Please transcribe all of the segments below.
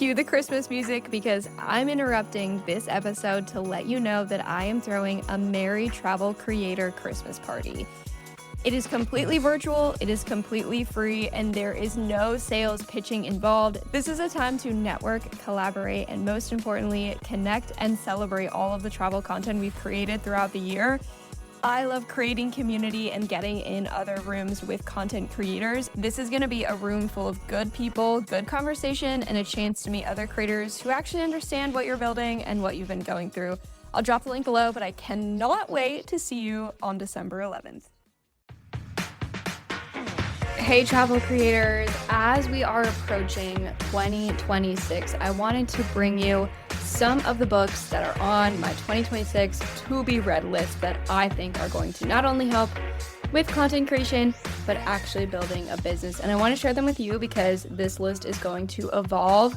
Cue the Christmas music because I'm interrupting this episode to let you know that I am throwing a Merry Travel Creator Christmas party. It is completely virtual, it is completely free, and there is no sales pitching involved. This is a time to network, collaborate, and most importantly, connect and celebrate all of the travel content we've created throughout the year. I love creating community and getting in other rooms with content creators. This is going to be a room full of good people, good conversation, and a chance to meet other creators who actually understand what you're building and what you've been going through. I'll drop the link below, but I cannot wait to see you on December 11th. Hey travel creators, as we are approaching 2026, I wanted to bring you some of the books that are on my 2026 to be read list that I think are going to not only help with content creation, but actually building a business. And I want to share them with you because this list is going to evolve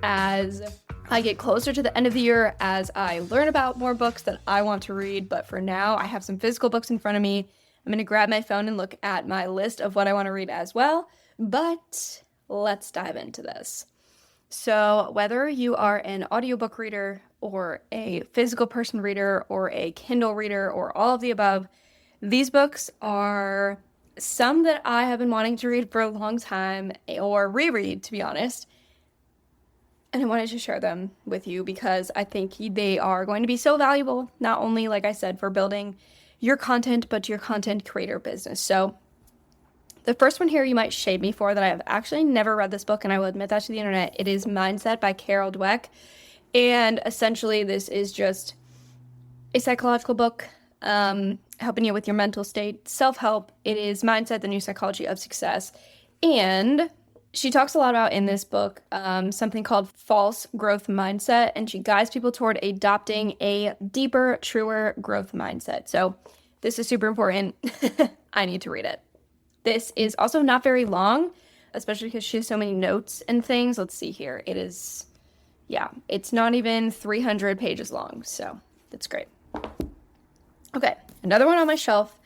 as I get closer to the end of the year, as I learn about more books that I want to read. But for now, I have some physical books in front of me. I'm going to grab my phone and look at my list of what I want to read as well. But let's dive into this. So whether you are an audiobook reader or a physical person reader or a Kindle reader or all of the above, these books are some that I have been wanting to read for a long time or reread, to be honest. And I wanted to share them with you because I think they are going to be so valuable, not only, like I said, for building your content, but your content creator business. So the first one here you might shade me for that I have actually never read this book, and I will admit that to the internet. It is Mindset by Dweck. And essentially this is just a psychological book helping you with your mental state, self-help. It is Mindset, the New Psychology of Success. And she talks a lot about in this book something called false growth mindset, and she guides people toward adopting a deeper, truer growth mindset. So this is super important. I need to read it. This is also not very long, especially because she has so many notes and things. Let's see here. It is, it's not even 300 pages long, so that's great. Okay, another one on my shelf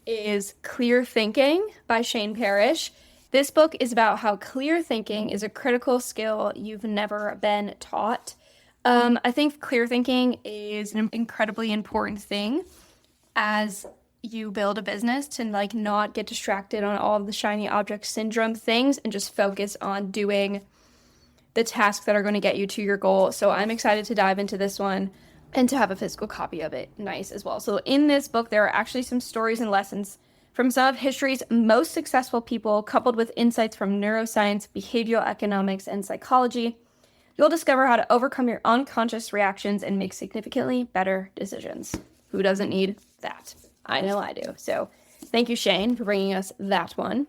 is Clear Thinking by Shane Parrish. This book is about how clear thinking is a critical skill you've never been taught. I think clear thinking is an incredibly important thing as you build a business to not get distracted on all of the shiny object syndrome things and just focus on doing the tasks that are going to get you to your goal. So I'm excited to dive into this one and to have a physical copy of it. Nice as well. So in this book, there are actually some stories and lessons from some of history's most successful people, coupled with insights from neuroscience, behavioral economics, and psychology. You'll discover how to overcome your unconscious reactions and make significantly better decisions. Who doesn't need that? I know I do. So thank you, Shane, for bringing us that one.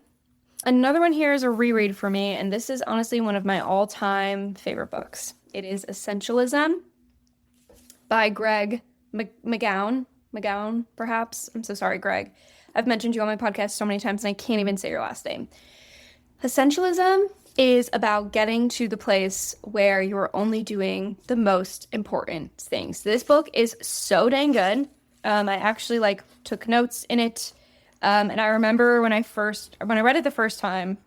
Another one here is a reread for me, and this is honestly one of my all-time favorite books. It is Essentialism by Greg McKeown. McKeown, perhaps? I'm so sorry, Greg. I've mentioned you on my podcast so many times, and I can't even say your last name. Essentialism is about getting to the place where you're only doing the most important things. This book is so dang good. I actually took notes in it. And I remember when I read it the first time,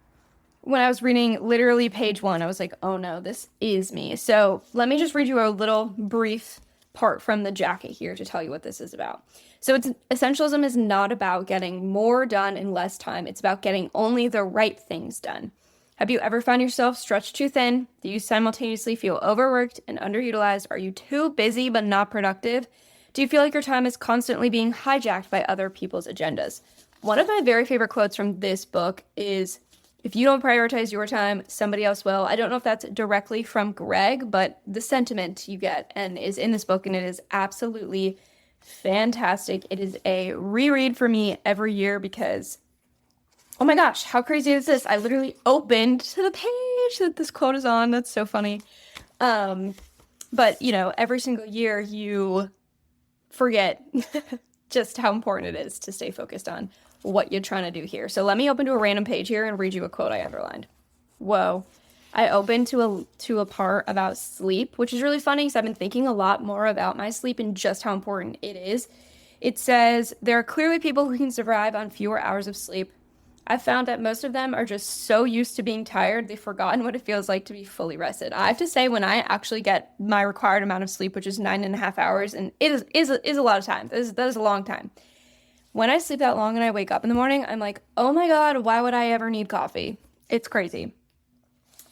when I was reading literally page 1, I was like, oh no, this is me. So let me just read you a little brief part from the jacket here to tell you what this is about. So Essentialism is not about getting more done in less time. It's about getting only the right things done. Have you ever found yourself stretched too thin? Do you simultaneously feel overworked and underutilized? Are you too busy but not productive? Do you feel like your time is constantly being hijacked by other people's agendas? One of my very favorite quotes from this book is, if you don't prioritize your time, somebody else will. I don't know if that's directly from Greg, but the sentiment you get and is in this book, and it is absolutely fantastic. It is a reread for me every year because, oh my gosh, how crazy is this? I literally opened to the page that this quote is on. That's so funny. But every single year you forget just how important it is to stay focused on what you're trying to do here. So let me open to a random page here and read you a quote I underlined. Whoa. I opened to a part about sleep, which is really funny because I've been thinking a lot more about my sleep and just how important it is. It says, there are clearly people who can survive on fewer hours of sleep. I found that most of them are just so used to being tired, they've forgotten what it feels like to be fully rested. I have to say, when I actually get my required amount of sleep, which is 9.5 hours, and it is a lot of time. That is a long time. When I sleep that long and I wake up in the morning, I'm like, oh my God, why would I ever need coffee? It's crazy.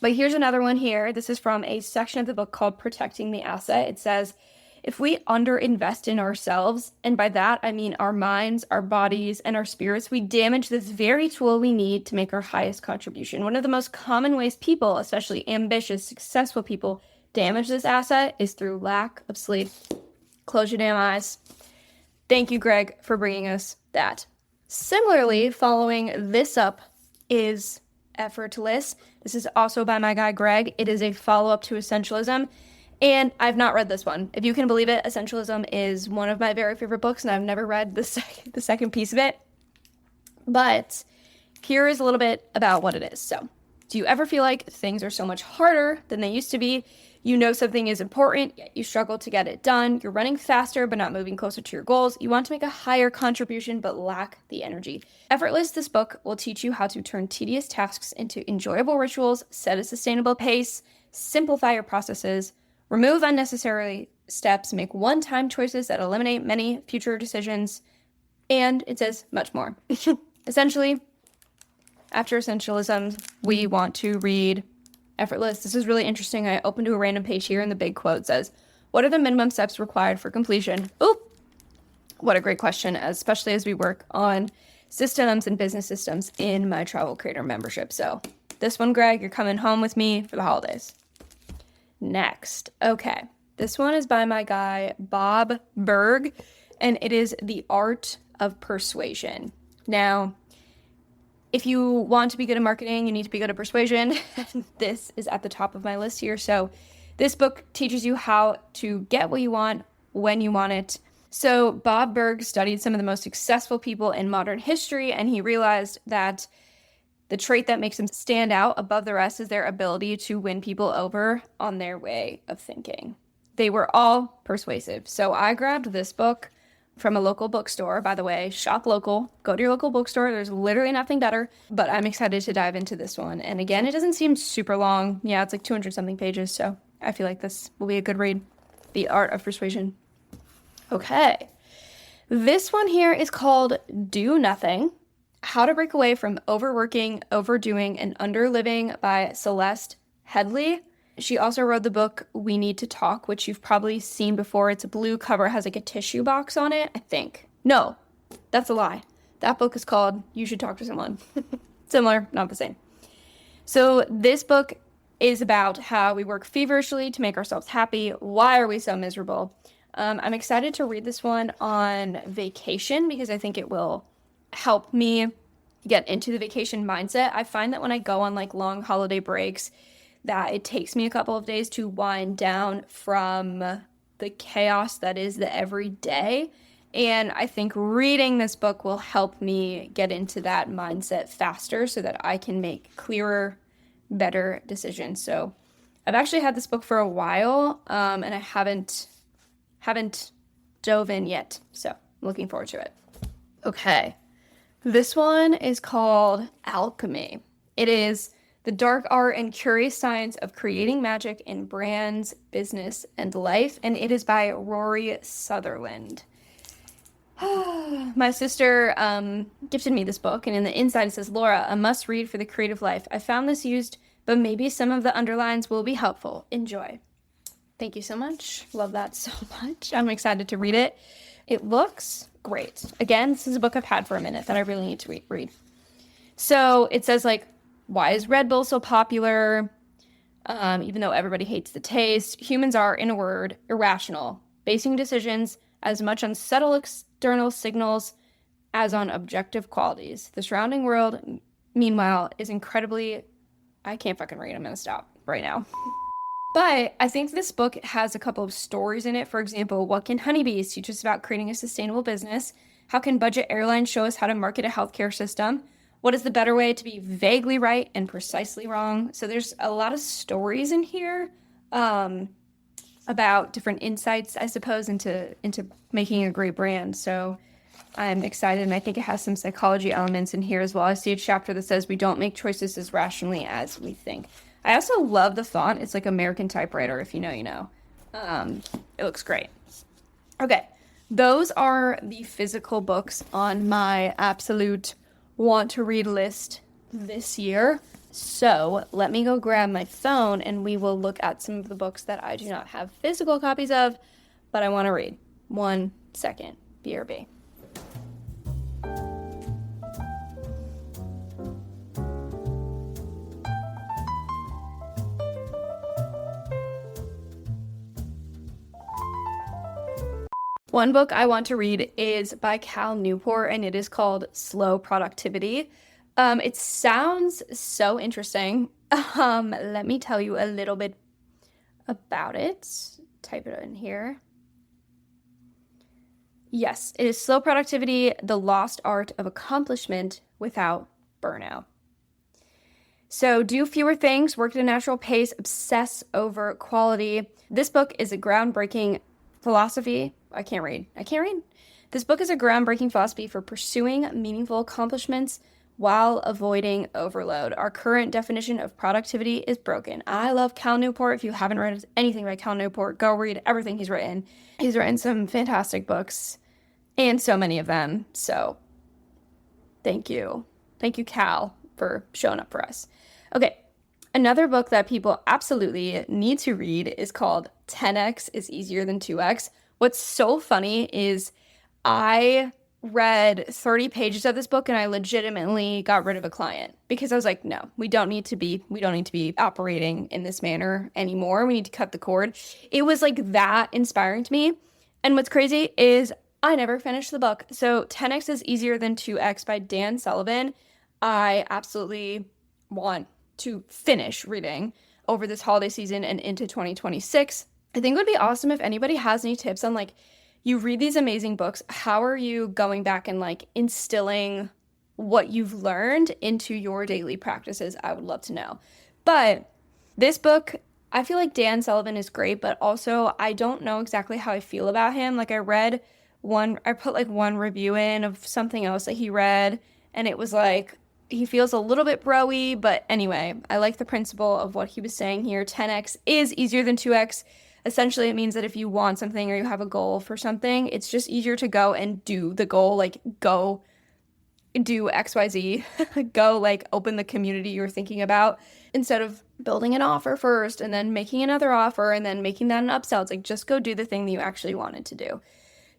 But here's another one here. This is from a section of the book called Protecting the Asset. It says, if we underinvest in ourselves, and by that I mean our minds, our bodies, and our spirits, we damage this very tool we need to make our highest contribution. One of the most common ways people, especially ambitious, successful people, damage this asset is through lack of sleep. Close your damn eyes. Thank you, Greg, for bringing us that. Similarly, following this up is Effortless. This is also by my guy, Greg. It is a follow-up to Essentialism. And I've not read this one. If you can believe it, Essentialism is one of my very favorite books, and I've never read the second piece of it. But here is a little bit about what it is. So, do you ever feel like things are so much harder than they used to be? You know something is important, yet you struggle to get it done. You're running faster, but not moving closer to your goals. You want to make a higher contribution, but lack the energy. Effortless, this book will teach you how to turn tedious tasks into enjoyable rituals, set a sustainable pace, simplify your processes, remove unnecessary steps, make one-time choices that eliminate many future decisions, and it says much more. Essentially, after Essentialism, we want to read Effortless. This is really interesting. I opened to a random page here, and the big quote says, what are the minimum steps required for completion? Ooh, what a great question, especially as we work on systems and business systems in my Travel Creator membership. So this one, Greg, you're coming home with me for the holidays. Next. Okay. This one is by my guy, Bob Berg, and it is The Art of Persuasion. Now, if you want to be good at marketing, you need to be good at persuasion. This is at the top of my list here. So this book teaches you how to get what you want when you want it. So Bob Berg studied some of the most successful people in modern history, and he realized that the trait that makes them stand out above the rest is their ability to win people over on their way of thinking. They were all persuasive. So I grabbed this book from a local bookstore. By the way, shop local, go to your local bookstore. There's literally nothing better, but I'm excited to dive into this one. And again, it doesn't seem super long. Yeah, it's like 200 something pages. So I feel like this will be a good read. The Art of Persuasion. Okay. This one here is called Do Nothing: How to Break Away from Overworking, Overdoing, and Underliving by Celeste Headley. She also wrote the book We Need to Talk, which you've probably seen before. It's a blue cover, has like a tissue box on it, I think. No, that's a lie. That book is called You Should Talk to Someone. Similar, not the same. So this book is about how we work feverishly to make ourselves happy. Why are we so miserable? I'm excited to read this one on vacation because I think it will help me get into the vacation mindset. I find that when I go on like long holiday breaks, that it takes me a couple of days to wind down from the chaos that is the everyday. And I think reading this book will help me get into that mindset faster so that I can make clearer, better decisions. So I've actually had this book for a while, and I haven't dove in yet. So I'm looking forward to it. Okay. This one is called Alchemy. It is the dark art and curious science of creating magic in brands, business, and life. And it is by Rory Sutherland. My sister gifted me this book, and in the inside it says, Laura, a must read for the creative life. I found this used, but maybe some of the underlines will be helpful. Enjoy. Thank you so much. Love that so much. I'm excited to read it. It looks great. Again, this is a book I've had for a minute that I really need to read. So it says like, why is Red Bull so popular? Even though everybody hates the taste, humans are, in a word, irrational, basing decisions as much on subtle external signals as on objective qualities. The surrounding world, meanwhile, is incredibly... I can't fucking read. I'm going to stop right now. But I think this book has a couple of stories in it. For example, what can honeybees teach us about creating a sustainable business? How can budget airlines show us how to market a healthcare system? What is the better way to be vaguely right and precisely wrong? So there's a lot of stories in here about different insights, I suppose, into making a great brand. So I'm excited, and I think it has some psychology elements in here as well. I see a chapter that says we don't make choices as rationally as we think. I also love the font. It's like American typewriter, if you know, you know. It looks great. Okay, those are the physical books on my absolute want to read list this year. So let me go grab my phone and we will look at some of the books that I do not have physical copies of, but I want to read. 1 second. BRB. One book I want to read is by Cal Newport, and it is called Slow Productivity. It sounds so interesting. Let me tell you a little bit about it. Type it in here. Yes, it is Slow Productivity, The Lost Art of Accomplishment Without Burnout. So do fewer things, work at a natural pace, obsess over quality. This book is a groundbreaking philosophy. I can't read. This book is a groundbreaking philosophy for pursuing meaningful accomplishments while avoiding overload. Our current definition of productivity is broken. I love Cal Newport. If you haven't read anything by Cal Newport, go read everything he's written. He's written some fantastic books, and so many of them. So thank you. Thank you, Cal, for showing up for us. Okay. Another book that people absolutely need to read is called 10x is Easier Than 2x. What's so funny is I read 30 pages of this book and I legitimately got rid of a client because I was like, no, we don't need to be operating in this manner anymore. We need to cut the cord. It was like that inspiring to me. And what's crazy is I never finished the book. So 10x is Easier Than 2x by Dan Sullivan. I absolutely want to finish reading over this holiday season and into 2026. I think it would be awesome if anybody has any tips on, like, you read these amazing books, how are you going back and, like, instilling what you've learned into your daily practices? I would love to know. But this book, I feel like Dan Sullivan is great, but also I don't know exactly how I feel about him. Like, I put like one review in of something else that he read, and it was like, he feels a little bit bro-y, but anyway, I like the principle of what he was saying here. 10x is easier than 2x. Essentially, it means that if you want something or you have a goal for something, it's just easier to go and do the goal, like go do XYZ, go like open the community you're thinking about instead of building an offer first and then making another offer and then making that an upsell. It's like, just go do the thing that you actually wanted to do.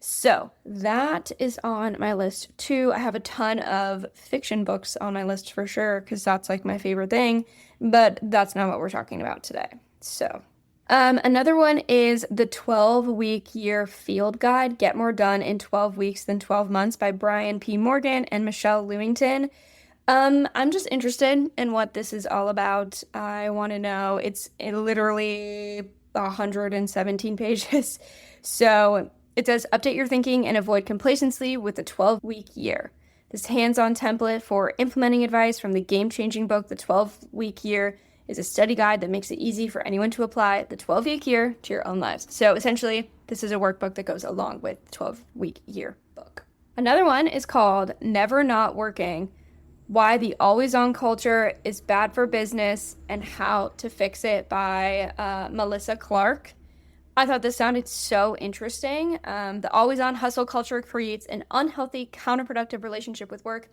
So that is on my list too. I have a ton of fiction books on my list for sure because that's like my favorite thing, but that's not what we're talking about today. So another one is the 12-week year field guide, Get More Done in 12 Weeks Than 12 Months by Brian P. Morgan and Michelle Lewington. I'm just interested in what this is all about. I want to know. It's literally 117 pages. So it says, update your thinking and avoid complacency with the 12-week year. This hands-on template for implementing advice from the game-changing book, The 12-Week Year, is a study guide that makes it easy for anyone to apply the 12-week year to your own lives. So essentially, this is a workbook that goes along with the 12-week year book. Another one is called Never Not Working, Why the Always-On Culture is Bad for Business and How to Fix It by Melissa Clark. I thought this sounded so interesting. The always-on hustle culture creates an unhealthy, counterproductive relationship with work.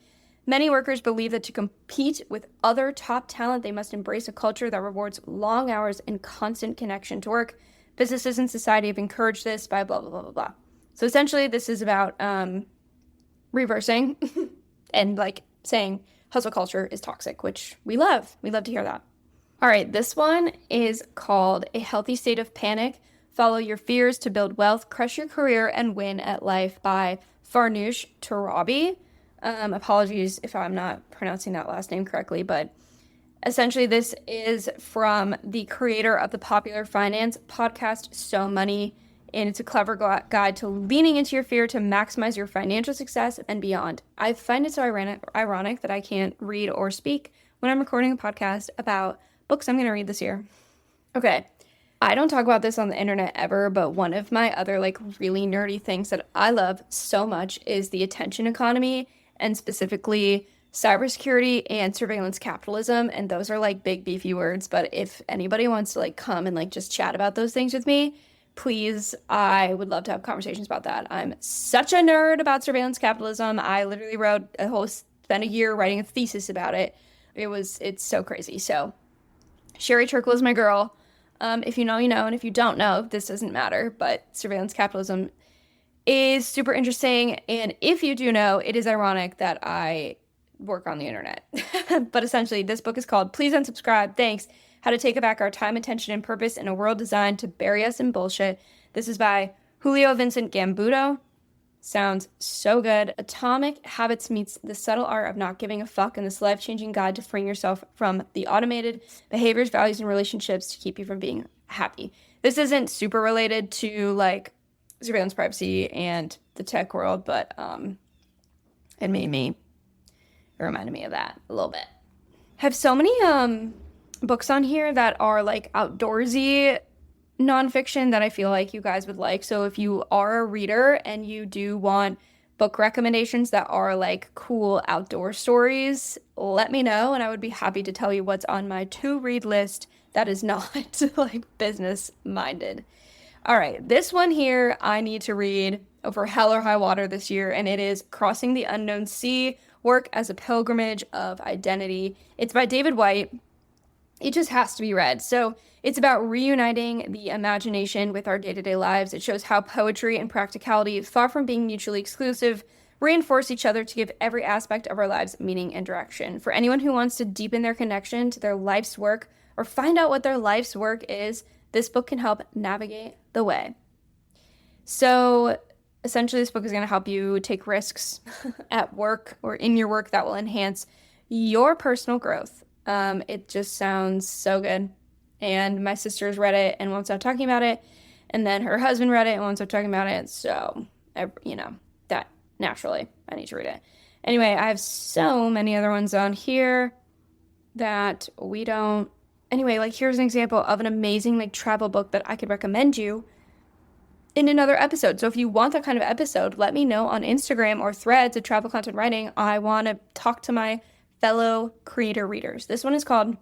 Many workers believe that to compete with other top talent, they must embrace a culture that rewards long hours and constant connection to work. Businesses and society have encouraged this by blah, blah, blah, blah, blah. So essentially, this is about reversing and like saying hustle culture is toxic, which we love. We love to hear that. All right, this one is called A Healthy State of Panic. Follow Your Fears to Build Wealth, Crush Your Career, and Win at Life by Farnoosh Torabi. Apologies if I'm not pronouncing that last name correctly, but essentially this is from the creator of the popular finance podcast, So Money, and it's a clever guide to leaning into your fear to maximize your financial success and beyond. I find it so ironic that I can't read or speak when I'm recording a podcast about books I'm going to read this year. Okay. I don't talk about this on the internet ever, but one of my other like really nerdy things that I love so much is the attention economy and specifically cybersecurity and surveillance capitalism. And those are like big beefy words, but if anybody wants to like come and like just chat about those things with me, please, I would love to have conversations about that. I'm such a nerd about surveillance capitalism. I literally spent a year writing a thesis about it. It's so crazy. So Sherry Turkle is my girl. If you know, you know, and if you don't know, this doesn't matter, but surveillance capitalism is super interesting. And if you do know, it is ironic that I work on the internet. But essentially, this book is called Please Unsubscribe, Thanks, How to Take Back Our Time, Attention, and Purpose in a World Designed to Bury Us in Bullshit. This is by Julio Vincent Gambudo. Sounds so good. Atomic Habits meets the subtle art of not giving a fuck in this life-changing guide to freeing yourself from the automated behaviors, values, and relationships to keep you from being happy. This isn't super related to like surveillance privacy and the tech world, but it reminded me of that a little bit. I have so many books on here that are like outdoorsy nonfiction that I feel like you guys would like. So if you are a reader and you do want book recommendations that are like cool outdoor stories, let me know and I would be happy to tell you what's on my to-read list that is not like business minded. All right, this one here I need to read over hell or high water this year, and it is Crossing the Unknown Sea, Work as a Pilgrimage of Identity. It's by David White. It just has to be read. So it's about reuniting the imagination with our day-to-day lives. It shows how poetry and practicality, far from being mutually exclusive, reinforce each other to give every aspect of our lives meaning and direction. For anyone who wants to deepen their connection to their life's work or find out what their life's work is, this book can help navigate the way. So essentially, this book is going to help you take risks at work or in your work that will enhance your personal growth. It just sounds so good. And my sister's read it and won't stop talking about it. And then her husband read it and won't stop talking about it. So, that naturally, I need to read it. Anyway, I have so many other ones on here that we don't. Anyway, like here's an example of an amazing like travel book that I could recommend you in another episode. So if you want that kind of episode, let me know on Instagram or Threads at Travel Content Writing. I want to talk to my fellow creator readers. This one is called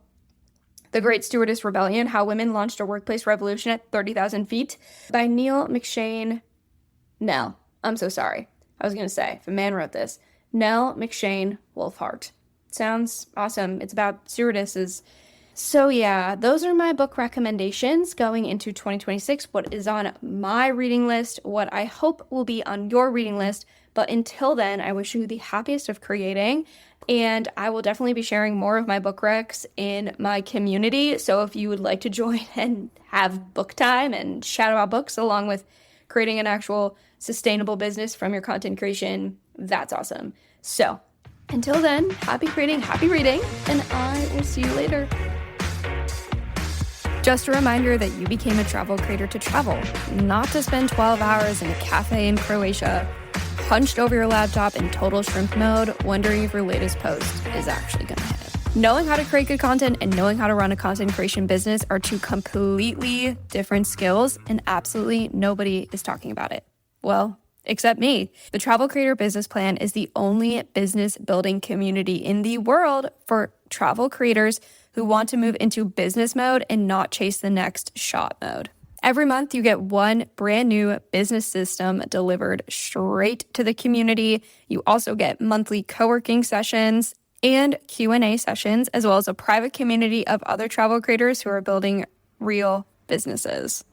The Great Stewardess Rebellion, How Women Launched a Workplace Revolution at 30,000 Feet by Neil McShane. Nell. I'm so sorry. I was going to say, if a man wrote this. Nell McShane Wolfhart. Sounds awesome. It's about stewardesses. So yeah, those are my book recommendations going into 2026. What is on my reading list, what I hope will be on your reading list. But until then, I wish you the happiest of creating. And I will definitely be sharing more of my book recs in my community. So if you would like to join and have book time and chat about books along with creating an actual sustainable business from your content creation, that's awesome. So until then, happy creating, happy reading, and I will see you later. Just a reminder that you became a travel creator to travel, not to spend 12 hours in a cafe in Croatia, hunched over your laptop in total shrimp mode, wondering if your latest post is actually going to hit. Knowing how to create good content and knowing how to run a content creation business are two completely different skills, and absolutely nobody is talking about it. Well, except me. The Travel Creator Business Plan is the only business building community in the world for travel creators who want to move into business mode and not chase the next shot mode. Every month, you get one brand new business system delivered straight to the community. You also get monthly co-working sessions and Q&A sessions, as well as a private community of other travel creators who are building real businesses.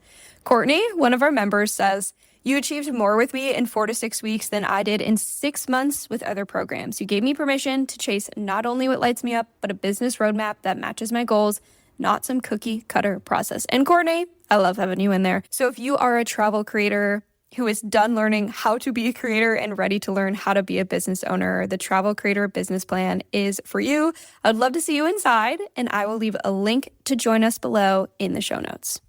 Courtney, one of our members, says, "You achieved more with me in 4 to 6 weeks than I did in 6 months with other programs. You gave me permission to chase not only what lights me up, but a business roadmap that matches my goals, not some cookie cutter process." And Courtney, I love having you in there. So if you are a travel creator who is done learning how to be a creator and ready to learn how to be a business owner, the Travel Creator Business Plan is for you. I'd love to see you inside, and I will leave a link to join us below in the show notes.